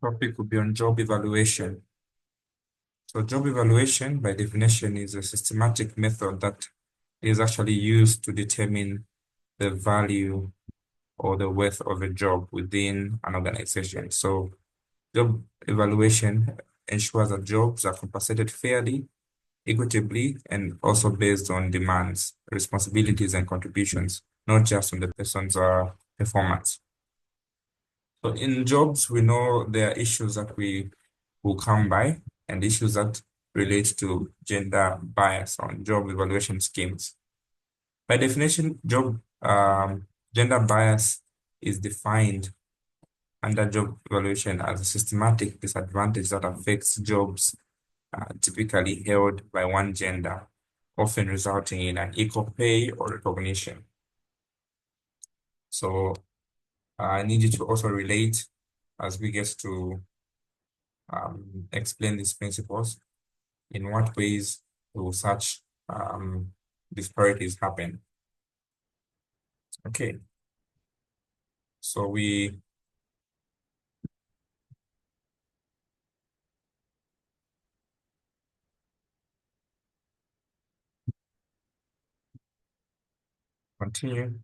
Topic would be on job evaluation. So job evaluation, by definition, is a systematic method that is actually used to determine the value or the worth of a job within an organization. So job evaluation ensures that jobs are compensated fairly, equitably, and also based on demands, responsibilities, and contributions, not just on the person's performance. So in jobs, we know there are issues that we will come by and issues that relate to gender bias on job evaluation schemes. By definition, gender bias is defined under job evaluation as a systematic disadvantage that affects jobs typically held by one gender, often resulting in an equal pay or recognition. So I need you to also relate as we get to explain these principles. In what ways will such disparities happen? Okay, so we continue.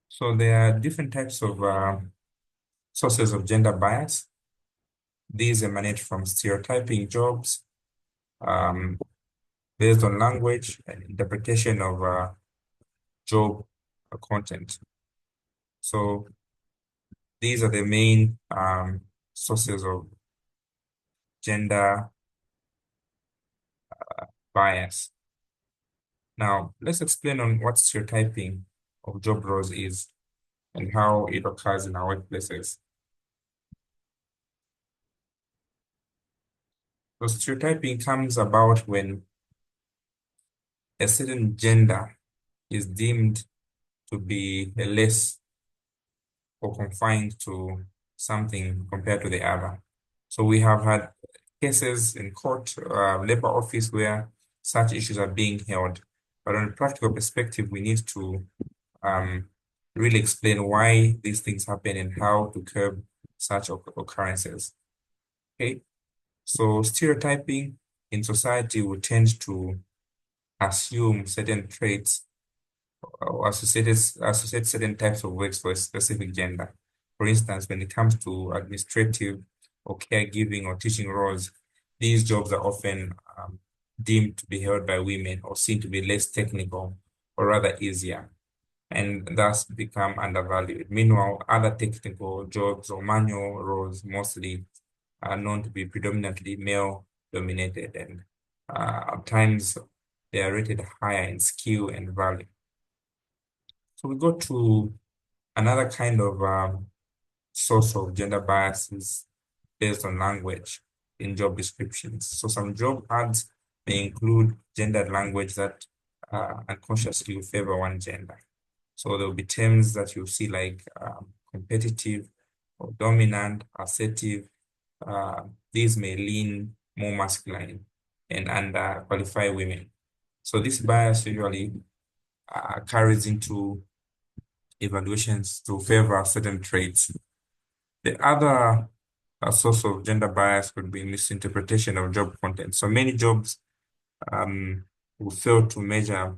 So there are different types of sources of gender bias. These emanate from stereotyping jobs um, based on language and interpretation of job content. So these are the main sources of gender bias. Now, let's explain on what stereotyping of job roles is and how it occurs in our workplaces. So stereotyping comes about when a certain gender is deemed to be a less or confined to something compared to the other. So we have had cases in court, labor office where such issues are being held. But on a practical perspective, we need to um, really explain why these things happen and how to curb such occurrences. Okay, so stereotyping in society will tend to assume certain traits or associate certain types of works for a specific gender. For instance, when it comes to administrative or caregiving or teaching roles, these jobs are often deemed to be held by women or seen to be less technical or rather easier, and thus become undervalued. Meanwhile, other technical jobs or manual roles mostly are known to be predominantly male dominated, and at times they are rated higher in skill and value. So we go to another kind of source of gender biases based on language in job descriptions. So some job ads may include gendered language that unconsciously will favor one gender. So there will be terms that you'll see like competitive or dominant, assertive. These may lean more masculine and underqualify women. So this bias usually carries into evaluations to favor certain traits. The other source of gender bias could be misinterpretation of job content. So many jobs will fail to measure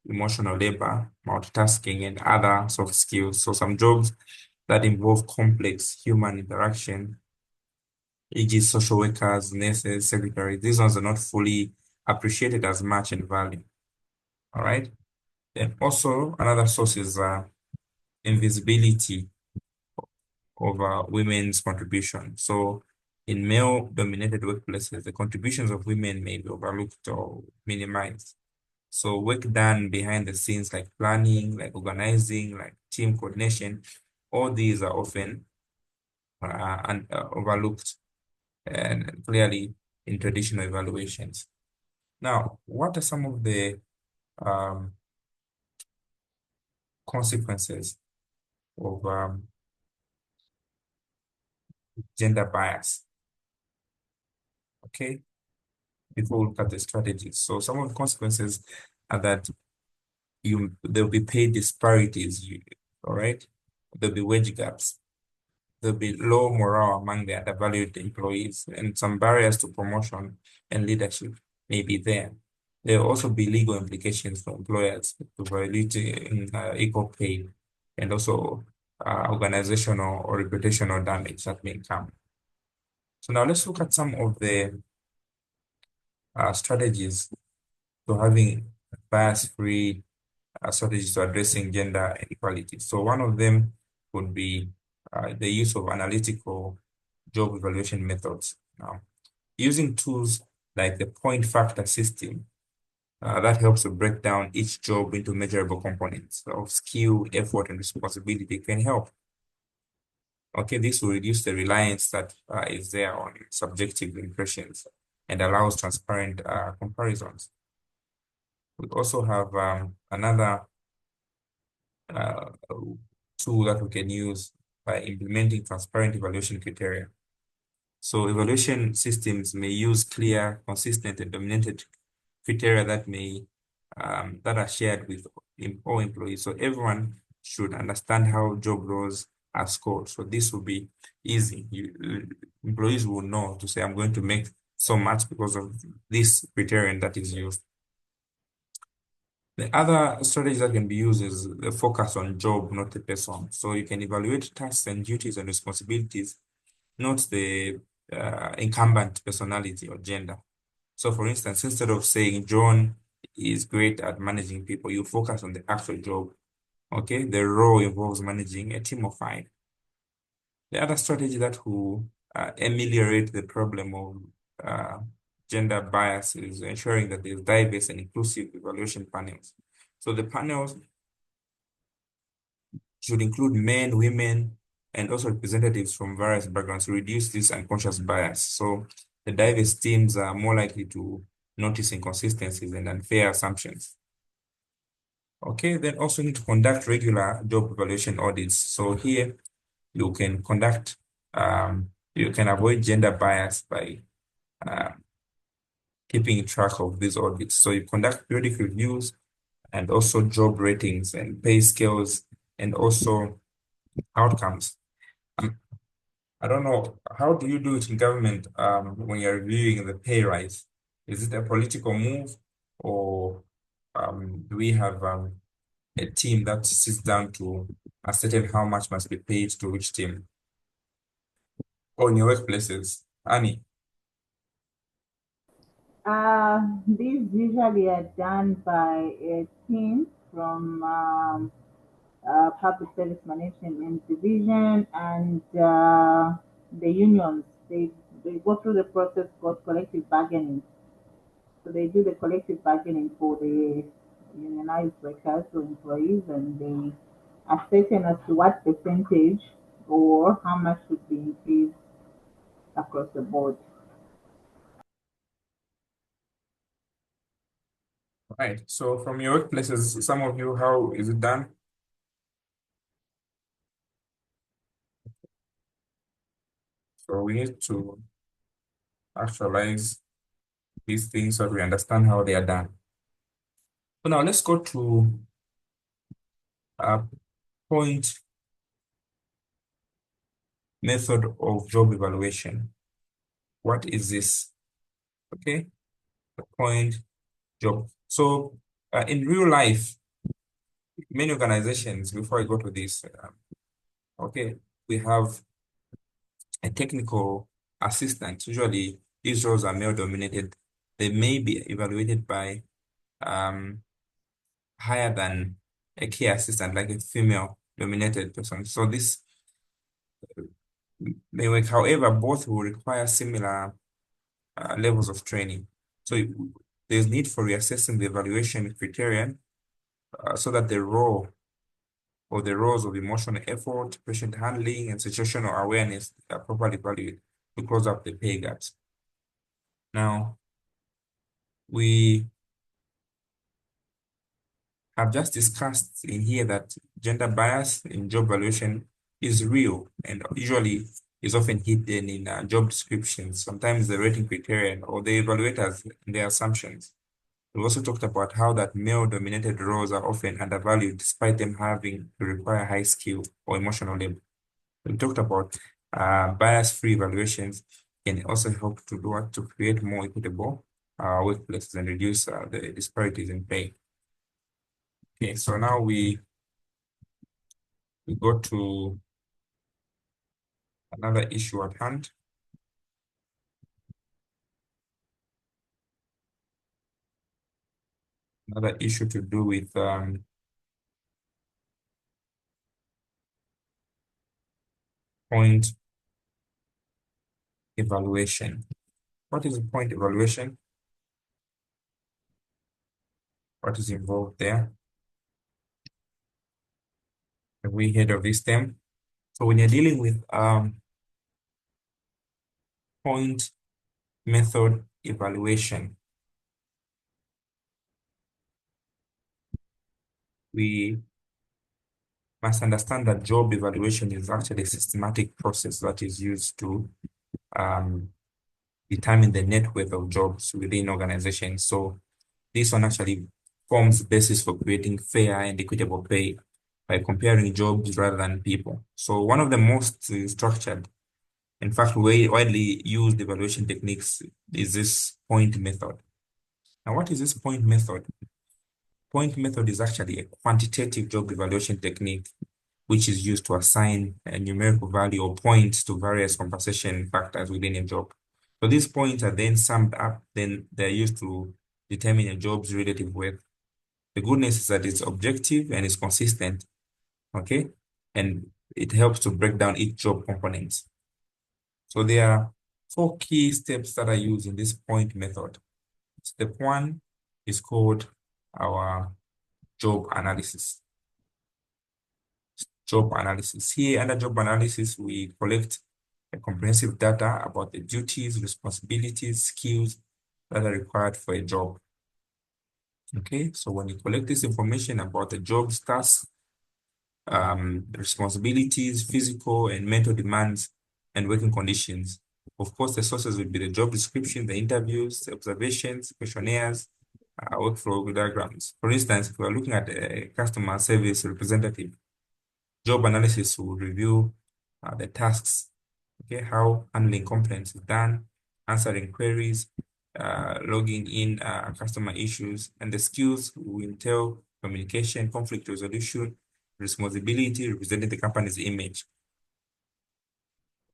emotional labor, multitasking, and other soft skills. So some jobs that involve complex human interaction, e.g. social workers, nurses, secretaries, these ones are not fully appreciated as much in value. All right. Then also another source is invisibility of women's contribution. So in male-dominated workplaces, the contributions of women may be overlooked or minimized. So work done behind the scenes, like planning, like organizing, like team coordination, all these are often overlooked and clearly in traditional evaluations. Now, what are some of the um, consequences of gender bias? Okay, before we look at the strategies. So some of the consequences are that there'll be pay disparities, all right? There'll be wage gaps. there'll be low morale among the undervalued employees, and some barriers to promotion and leadership may be there. There will also be legal implications for employers to violate equal pay, and also organizational or reputational damage that may come. So now let's look at some of the strategies to having bias-free strategies to addressing gender inequality. So one of them would be the use of analytical job evaluation methods. Now, using tools like the point factor system that helps to break down each job into measurable components of skill, effort, and responsibility can help. Okay, this will reduce the reliance that is there on subjective impressions and allows transparent comparisons. We also have another uh, tool that we can use by implementing transparent evaluation criteria. So evaluation systems may use clear, consistent, and dominated criteria that are shared with all employees. So everyone should understand how job roles are scored. So this will be easy. Employees will know to say, I'm going to make so much because of this criterion that is used. The other strategy that can be used is the focus on job, not the person. So you can evaluate tasks and duties and responsibilities, not the incumbent personality or gender. So for instance, instead of saying John is great at managing people, you focus on the actual job. Okay, the role involves managing a team of 5. The other strategy that will ameliorate the problem of gender bias is ensuring that there's diverse and inclusive evaluation panels. So the panels should include men, women, and also representatives from various backgrounds to reduce this unconscious bias. So the diverse teams are more likely to notice inconsistencies and unfair assumptions. Okay, then also need to conduct regular job evaluation audits. So here you can conduct, you can avoid gender bias by uh, keeping track of these audits. So you conduct periodic reviews and also job ratings and pay scales and also outcomes. I don't know, how do you do it in government when you're reviewing the pay rise? Is it a political move, or do we have a team that sits down to ascertain how much must be paid to which team? Or in your workplaces? Annie? These usually are done by a team from Public Service Management and Division and the unions. They go through the process called collective bargaining. So they do the collective bargaining for the unionized workers or employees, and they ascertain as to what percentage or how much should be increased across the board. Right. So from your workplaces, some of you, how is it done? So we need to actualize these things so we understand how they are done. So now let's go to a point method of job evaluation. What is this? Okay, the point job. So in real life, many organizations, before I go to this, okay, we have a technical assistant. Usually these roles are male dominated. They may be evaluated by um, higher than a care assistant, like a female dominated person. So this may work. However, both will require similar levels of training. So there's need for reassessing the evaluation criterion so that the role or the roles of emotional effort, patient handling, and situational awareness are properly valued to close up the pay gaps. Now, we have just discussed in here that gender bias in job valuation is real and usually is often hidden in job descriptions, sometimes the rating criterion or the evaluators and their assumptions. We also talked about how that male-dominated roles are often undervalued despite them having to require high skill or emotional labor. We talked about Bias-free evaluations can also help to do what to create more equitable workplaces and reduce the disparities in pay. Okay, so now we go to another issue at hand. Another issue to do with point evaluation. What is a point evaluation? What is involved there? Have we heard of this term? So when you're dealing with point method evaluation, we must understand that job evaluation is actually a systematic process that is used to determine the net worth of jobs within organizations. So this one actually forms the basis for creating fair and equitable pay by comparing jobs rather than people. So one of the most structured, in fact, widely used evaluation techniques is this point method. Now, what is this point method? Point method is actually a quantitative job evaluation technique which is used to assign a numerical value or points to various compensation factors within a job. So these points are then summed up, then they're used to determine a job's relative worth. The goodness is that it's objective and it's consistent, okay? And it helps to break down each job components. So there are 4 key steps that are used in this point method. Step 1 is called our job analysis. Job analysis. Here, under job analysis, we collect a comprehensive data about the duties, responsibilities, skills that are required for a job. Okay, so when you collect this information about the job's tasks, responsibilities, physical and mental demands, and working conditions, of course, the sources would be the job description, the interviews, the observations, questionnaires, workflow diagrams. For instance, if we are looking at a customer service representative, job analysis will review the tasks, okay, how handling complaints is done, answering queries, logging in customer issues, and the skills will entail communication, conflict resolution, responsibility, representing the company's image.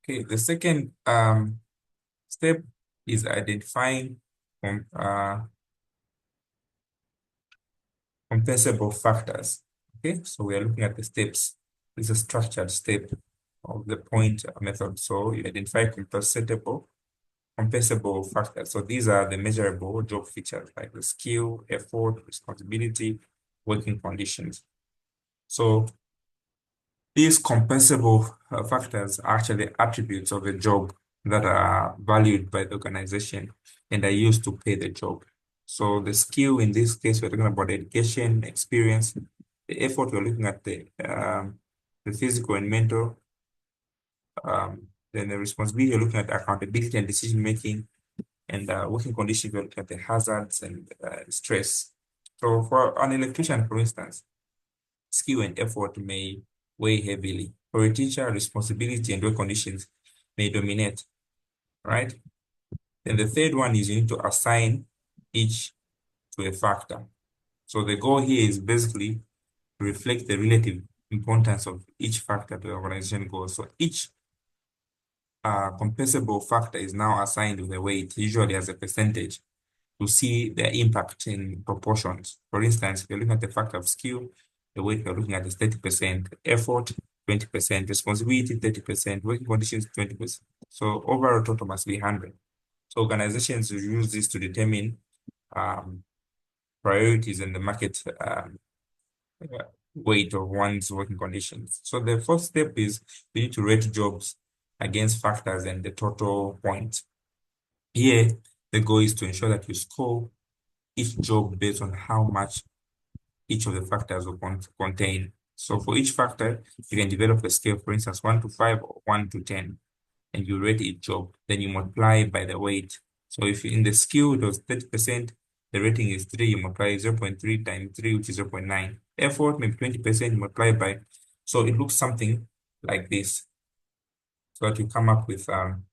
Okay, the second step is identifying compensable factors. Okay, so we are looking at the steps. This is a structured step of the point method. So you identify compensable factors. So these are the measurable job features like the skill, effort, responsibility, working conditions. So these compensable factors are actually attributes of a job that are valued by the organization and are used to pay the job. So the skill in this case, we're talking about education, experience, the effort, we're looking at the physical and mental, then the responsibility, you're looking at accountability and decision making, and working conditions, we're looking at the hazards and stress. So for an electrician, for instance, skill and effort may weigh heavily. For a teacher, responsibility and work conditions may dominate, right? Then the third one is you need to assign each to a factor. So the goal here is basically to reflect the relative importance of each factor to the organization goal. So each compensable factor is now assigned with a weight, usually as a percentage, to see their impact in proportions. For instance, if you're looking at the factor of skill, the weight you're looking at is 30%, effort, 20%, responsibility, 30%, working conditions, 20%. So overall total must be 100. So organizations will use this to determine priorities in the market weight of one's working conditions. So the first step is we need to rate jobs against factors and the total points. Here, the goal is to ensure that you score each job based on how much each of the factors will contain. So for each factor, you can develop a scale, for instance, 1 to 5 or 1 to 10, and you rate each job. Then you multiply by the weight. So if in the skill it was 30%, the rating is 3, you multiply 0.3 times 3, which is 0.9. Effort, maybe 20%, you multiply by. So it looks something like this. so that you come up with an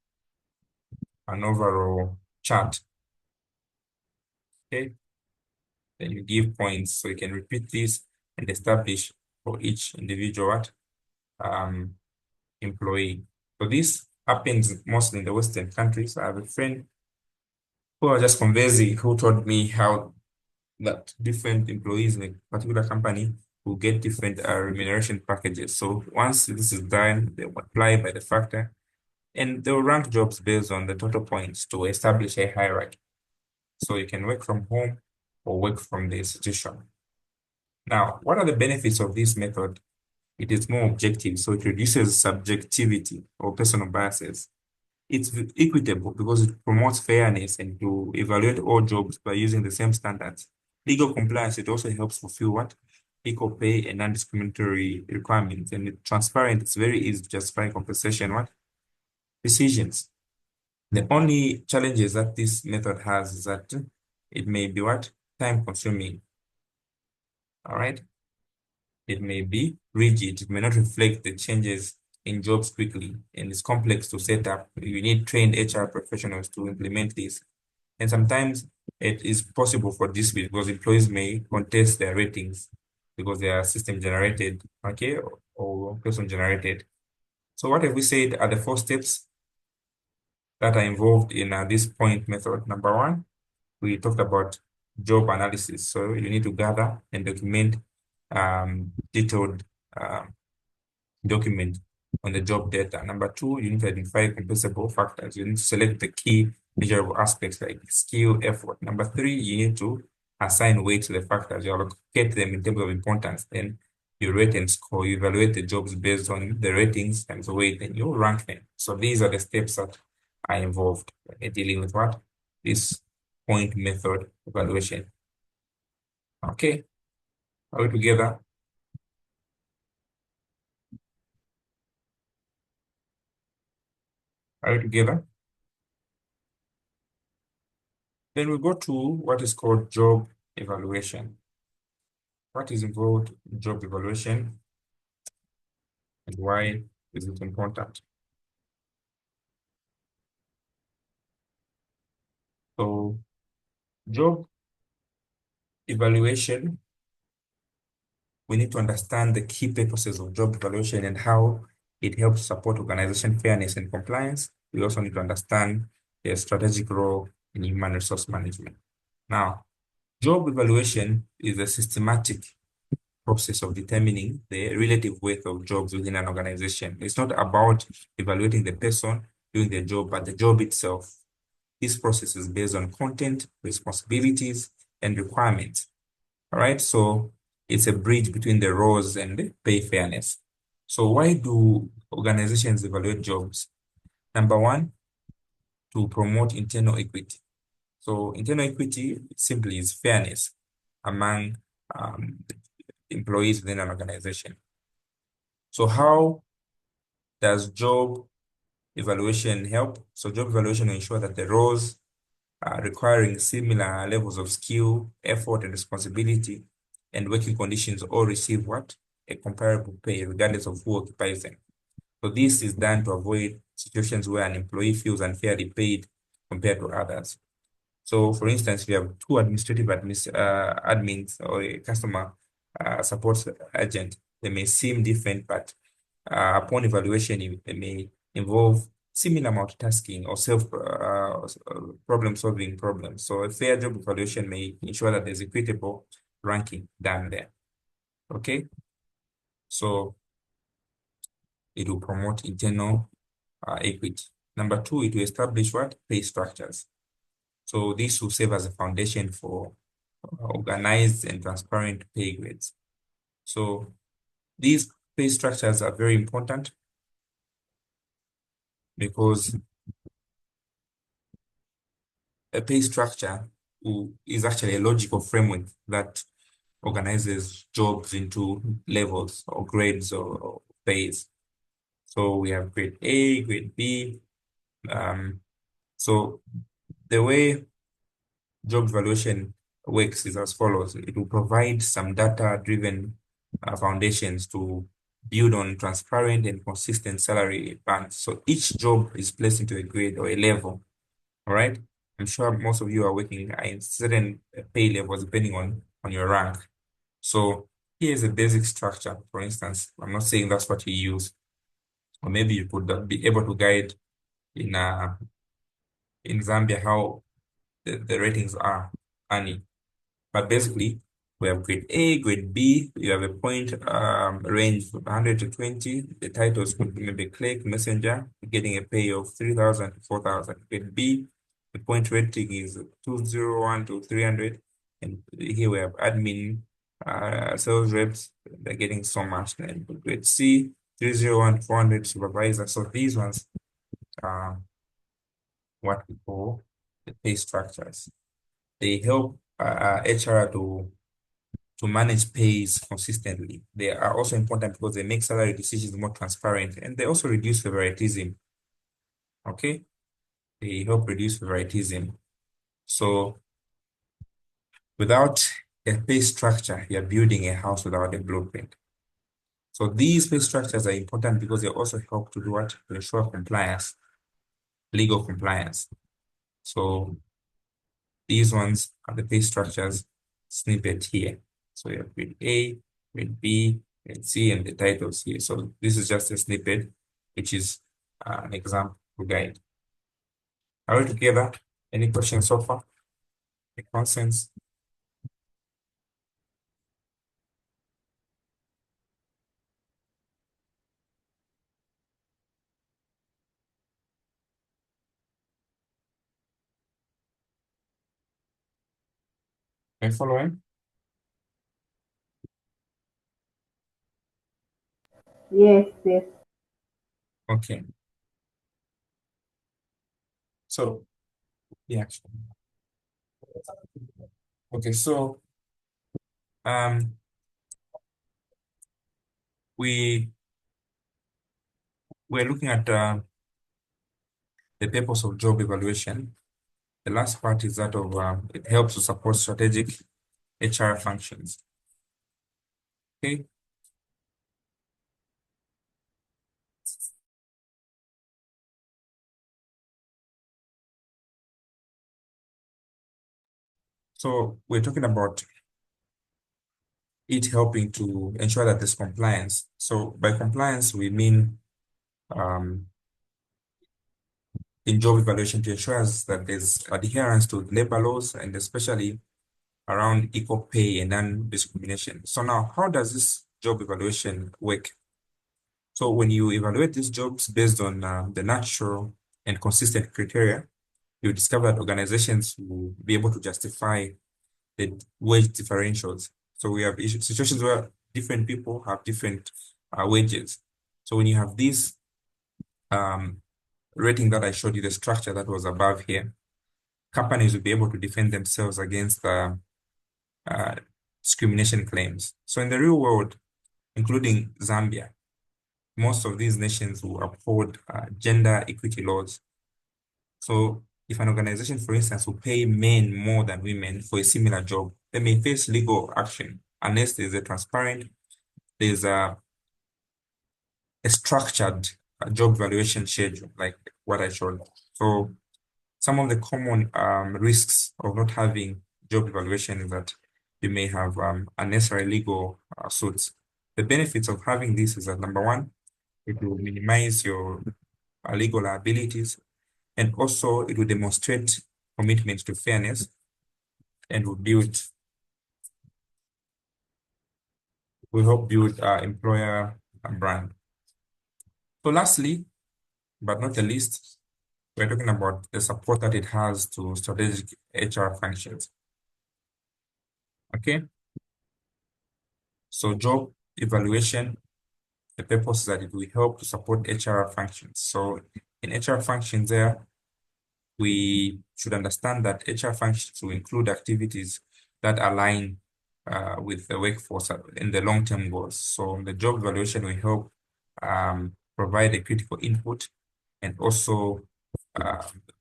overall chart. Okay, then you give points, so you can repeat this and establish for each individual employee. So this happens mostly in the Western countries. I have a friend who was just conversing who told me how that different employees in a particular company will get different remuneration packages. So once this is done, they will apply by the factor and they will rank jobs based on the total points to establish a hierarchy. So you can work from home or work from the institution. Now, what are the benefits of this method? It is more objective, so it reduces subjectivity or personal biases. It's equitable because it promotes fairness and to evaluate all jobs by using the same standards. Legal compliance, it also helps fulfill what? Equal pay and non-discriminatory requirements. And it's transparent, it's very easy to justify compensation, what? Decisions. The only challenges that this method has is that it may be what? Time consuming. All right. It may be rigid. It may not reflect the changes in jobs quickly, and it's complex to set up. You need trained HR professionals to implement this. And sometimes it is possible for dispute because employees may contest their ratings because they are system generated, okay, or person generated. So what have we said are the 4 steps that are involved in this point method? Number one, we talked about job analysis. So you need to gather and document detailed document on the job data. Number two, you need to identify compensable factors. You need to select the key measurable aspects like skill, effort. Number three, you need to assign weight to the factors. You allocate them in terms of importance. Then you rate and score. You evaluate the jobs based on the ratings and the weight, then you rank them. So these are the steps that are involved in dealing with what? This point method evaluation. Okay, are we together? Are we together? Then we go to what is called job evaluation. What is involved in job evaluation and why is it important? So job evaluation, we need to understand the key purposes of job evaluation and how it helps support organization fairness and compliance. We also need to understand the strategic role in human resource management. Now, job evaluation is a systematic process of determining the relative worth of jobs within an organization. It's not about evaluating the person doing the job, but the job itself. This process is based on content, responsibilities, and requirements. All right, so it's a bridge between the roles and the pay fairness. So why do organizations evaluate jobs? Number one, to promote internal equity. So internal equity simply is fairness among employees within an organization. So how does job evaluation help? So job evaluation will ensure that the roles requiring similar levels of skill, effort, and responsibility and working conditions all receive what? A comparable pay, regardless of who occupies them. So this is done to avoid situations where an employee feels unfairly paid compared to others. So for instance, if you have two administrative admins or a customer support agent, they may seem different, but upon evaluation, it may involve similar multitasking or self problem solving problems. So a fair job evaluation may ensure that there's equitable ranking done there. Okay, so it will promote internal equity. Number two, it will establish what? Pay structures. So this will serve as a foundation for organized and transparent pay grades. So these pay structures are very important because a pay structure is actually a logical framework that organizes jobs into levels or grades or pays. So we have grade A, grade B. So the way job evaluation works is as follows. It will provide some data-driven foundations to build on transparent and consistent salary bands. So each job is placed into a grade or a level. All right. I'm sure most of you are working in certain pay levels depending on your rank. So here's a basic structure. For instance, I'm not saying that's what you use, or maybe you could be able to guide in in Zambia how the ratings are annually. But basically, we have grade A, grade B. You have a point range from 100 to 20. The titles could be maybe clerk, messenger, getting a pay of 3,000 to 4,000. Grade B, the point rating is 201 to 300. And here we have admin, sales reps, they're getting so much. And grade C, 301 to 400 supervisor. So these ones are what we call the pay structures. They help HR to manage pays consistently. They are also important because they make salary decisions more transparent and they also reduce favoritism. Okay, they help reduce favoritism. So without a pay structure, you're building a house without a blueprint. So these pay structures are important because they also help to do what? To ensure compliance, legal compliance. So these ones are the pay structures snippet here. So you have grade A, grade B, grade C, and the titles here. So this is just a snippet, which is an example guide. Are we together? Any questions so far? Any concerns? Are you following? Yes, yes. Okay. So, yeah. Okay, so um we we're looking at the purpose of job evaluation. The last part is that of it helps to support strategic HR functions. Okay. So we're talking about it helping to ensure that there's compliance. So by compliance, we mean um, in job evaluation to ensure that there's adherence to labor laws and especially around equal pay and non-discrimination. So now, how does this job evaluation work? So when you evaluate these jobs based on the natural and consistent criteria, you discover that organizations will be able to justify the wage differentials. So we have situations where different people have different wages. So when you have this um, rating that I showed you, the structure that was above here, companies will be able to defend themselves against uh, discrimination claims. So in the real world, including Zambia, most of these nations will uphold gender equity laws. So if an organization, for instance, will pay men more than women for a similar job, they may face legal action unless there's a structured job valuation schedule, like what I showed. So some of the common risks of not having job evaluation is that you may have unnecessary legal suits. The benefits of having this is that number one, it will minimize your legal liabilities, and also it will demonstrate commitment to fairness and will help build employer brand. So lastly, but not the least, we're talking about the support that it has to strategic HR functions. Okay. So job evaluation, the purpose is that it will help to support HR functions. So in HR functions there, we should understand that HR functions will include activities that align with the workforce in the long-term goals. So the job evaluation will help provide a critical input and also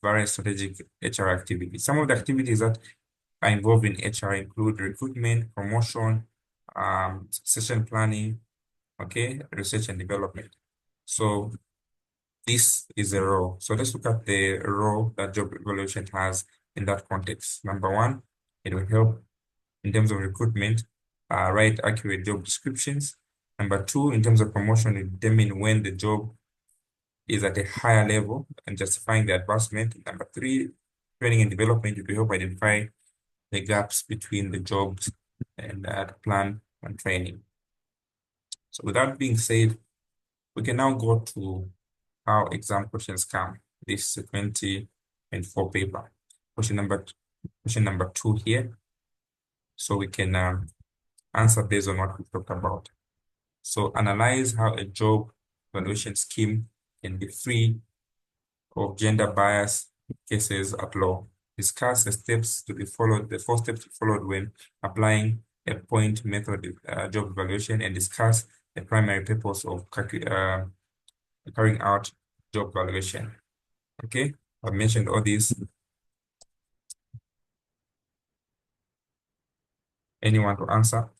various strategic HR activities. Some of the activities that are involved in HR include recruitment, promotion, succession planning, Okay, research and development. So this is a role. So let's look at the role that job evaluation has in that context. Number one, it will help in terms of recruitment, write accurate job descriptions. Number two, in terms of promotion, it determine when the job is at a higher level and justifying the advancement. Number three, training and development, it will help identify the gaps between the jobs and the plan and training. So with that being said, we can now go to how exam questions come. This is a 2024 paper. Question number two here. So we can answer based on what we talked about. So analyze how a job evaluation scheme can be free of gender bias cases at law. Discuss the steps to be followed, the four steps followed when applying a point method job evaluation, and discuss the primary purpose of carrying out job evaluation. Okay, I've mentioned all these. Anyone to answer?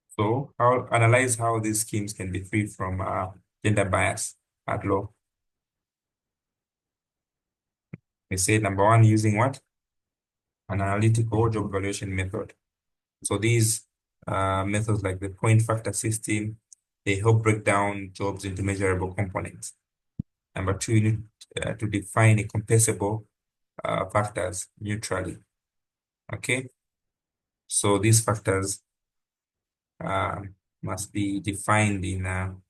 So I'll analyze how these schemes can be free from gender bias at law. We say number one, using what? An analytical job evaluation method. So these methods like the point factor system, they help break down jobs into measurable components. Number two, you need to define a compensable factors neutrally. Okay, so these factors must be defined in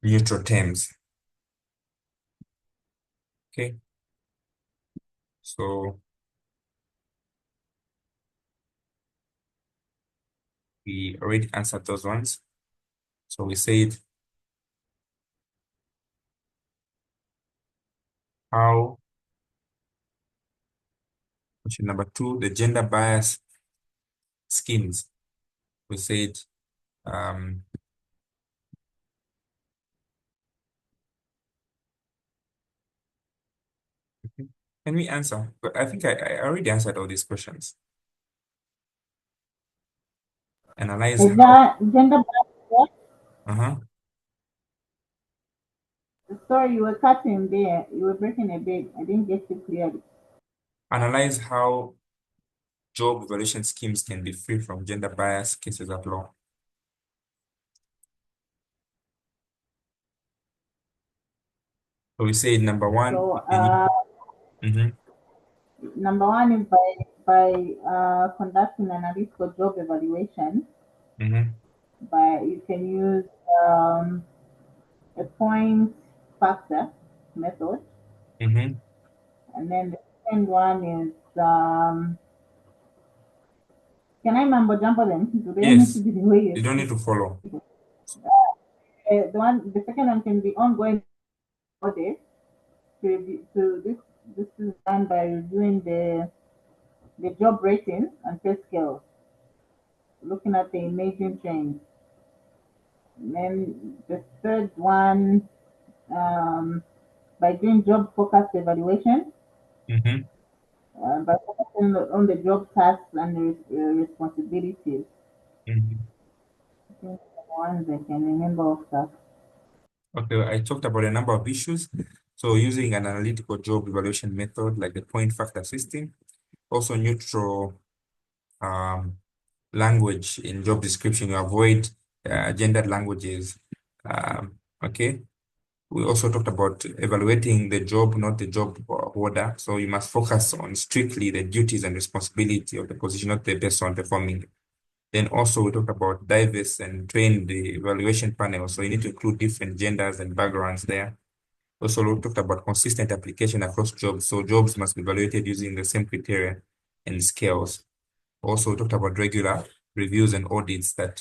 neutral terms. Okay, so we already answered those ones. So we said how, question number two, the gender bias schemes. We said can we answer? But I think I already answered all these questions. Analyze Is that gender bias? uh-huh. Sorry, you were cutting there. You were breaking a bit. I didn't get you clearly. Analyze how job evaluation schemes can be free from gender bias cases at law. So we say number one, So, mhm, number one is by conducting analytical job evaluation. mhm, But you can use a point factor method, mhm. and then the second one is can I mambo jumbo them? Do they need to Yes, be the way you you don't need speak? to follow. The second one can be ongoing audit. This is done by reviewing the job rating and pay scales, looking at the imaging trends. And then the third one, um, by doing job focused evaluation, Mhm, by focusing on the job tasks and responsibilities. mhm. I think the ones I can remember of that. Okay, I talked about a number of issues. So using an analytical job evaluation method like the point factor system, also neutral um, language in job description, you avoid gendered languages. Okay. We also talked about evaluating the job, not the job order. So you must focus on strictly the duties and responsibility of the position, not the person performing. Then also we talked about diverse and train the evaluation panel. So you need to include different genders and backgrounds there. Also, we talked about consistent application across jobs. So jobs must be evaluated using the same criteria and scales. Also talked about regular reviews and audits that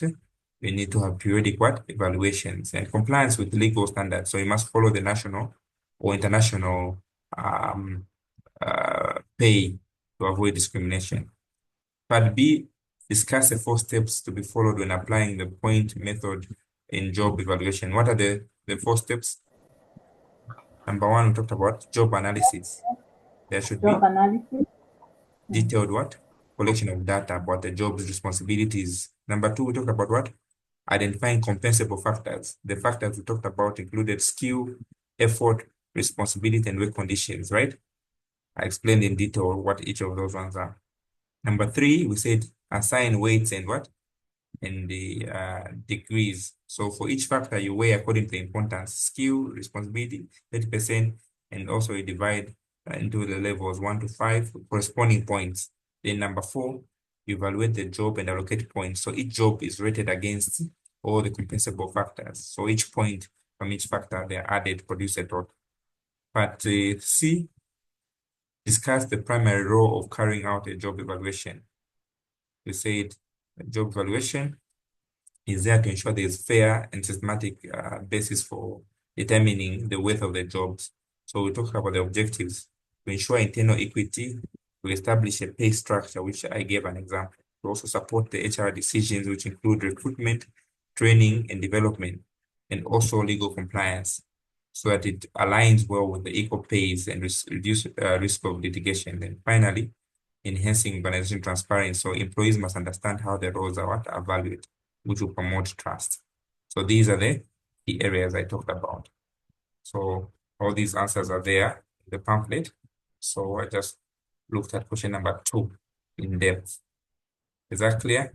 we need to have periodic what evaluations and compliance with legal standards. So you must follow the national or international um, pay to avoid discrimination. Part B, discuss the four steps to be followed when applying the point method in job evaluation. What are the four steps? Number one, we talked about job analysis. There should Job be analysis. Mm. detailed what? Collection of data about the job's responsibilities. Number two, we talk about what? Identifying compensable factors. The factors we talked about included skill, effort, responsibility, and work conditions, right? I explained in detail what each of those ones are. Number three, we said assign weights and what? And the degrees. So for each factor, you weigh according to importance, skill, responsibility, 30%, and also you divide into the levels 1 to 5, corresponding points. Then number four, you evaluate the job and allocate points. So each job is rated against all the compensable factors. So each point from each factor, they are added, produce a total. But C, discuss the primary role of carrying out a job evaluation. We said job evaluation is there to ensure there is fair and systematic basis for determining the worth of the jobs. So we talk about the objectives to ensure internal equity, to establish a pay structure, which I gave an example, to also support the HR decisions, which include recruitment, training, and development, and also legal compliance, so that it aligns well with the equal pays and reduce risk of litigation. And finally, enhancing organization transparency. So employees must understand how their roles are valued, which will promote trust. So these are the key areas I talked about. So all these answers are there in the pamphlet. So I just looked at question number 2 in depth. Is that clear?